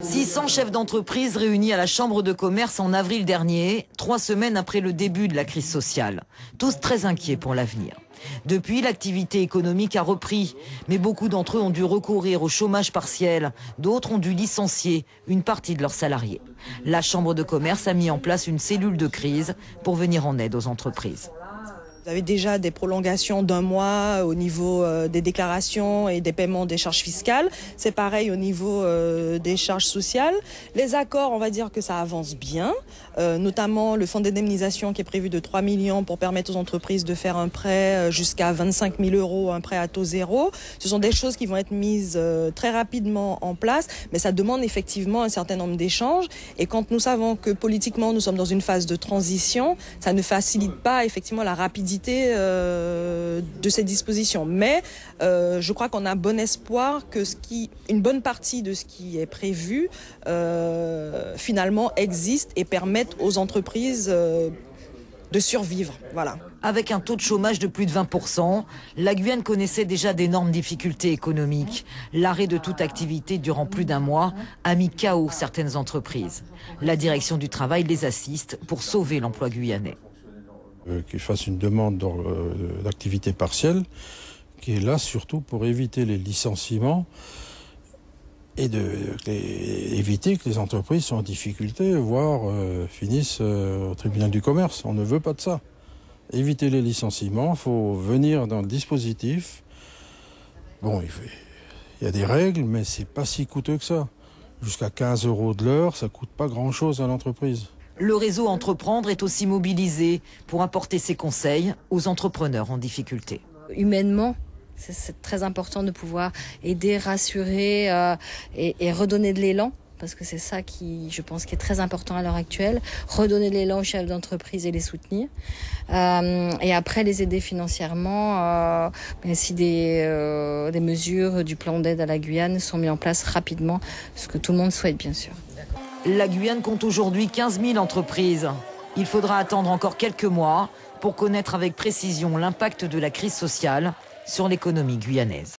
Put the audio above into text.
600 chefs d'entreprise réunis à la Chambre de commerce en avril dernier, 3 semaines après le début de la crise sociale. Tous très inquiets pour l'avenir. Depuis, l'activité économique a repris, mais beaucoup d'entre eux ont dû recourir au chômage partiel. D'autres ont dû licencier une partie de leurs salariés. La Chambre de commerce a mis en place une cellule de crise pour venir en aide aux entreprises. Vous avez déjà des prolongations d'1 mois au niveau des déclarations et des paiements des charges fiscales. C'est pareil au niveau des charges sociales. Les accords, on va dire que ça avance bien, notamment le fonds d'indemnisation qui est prévu de 3 millions pour permettre aux entreprises de faire un prêt jusqu'à 25 000 €, un prêt à taux zéro. Ce sont des choses qui vont être mises très rapidement en place, mais ça demande effectivement un certain nombre d'échanges. Et quand nous savons que politiquement nous sommes dans une phase de transition, ça ne facilite pas effectivement la rapidité de ces dispositions. Mais je crois qu'on a bon espoir que une bonne partie de ce qui est prévu finalement existe et permette aux entreprises de survivre. Voilà. Avec un taux de chômage de plus de 20%, la Guyane connaissait déjà d'énormes difficultés économiques. L'arrêt de toute activité durant plus d'1 mois a mis KO certaines entreprises. La direction du travail les assiste pour sauver l'emploi guyanais. Qu'ils fassent une demande d'activité partielle, qui est là surtout pour éviter les licenciements et éviter que les entreprises soient en difficulté, voire finissent au tribunal du commerce. On ne veut pas de ça. Éviter les licenciements, il faut venir dans le dispositif. Bon, il y a des règles, mais c'est pas si coûteux que ça. Jusqu'à 15 € de l'heure, ça coûte pas grand-chose à l'entreprise. Le réseau Entreprendre est aussi mobilisé pour apporter ses conseils aux entrepreneurs en difficulté. Humainement, c'est très important de pouvoir aider, rassurer et redonner de l'élan. Parce que c'est ça qui, je pense, qui est très important à l'heure actuelle. Redonner de l'élan aux chefs d'entreprise et les soutenir. Et après, les aider financièrement. Si des mesures du plan d'aide à la Guyane sont mises en place rapidement, ce que tout le monde souhaite, bien sûr. La Guyane compte aujourd'hui 15 000 entreprises. Il faudra attendre encore quelques mois pour connaître avec précision l'impact de la crise sociale sur l'économie guyanaise.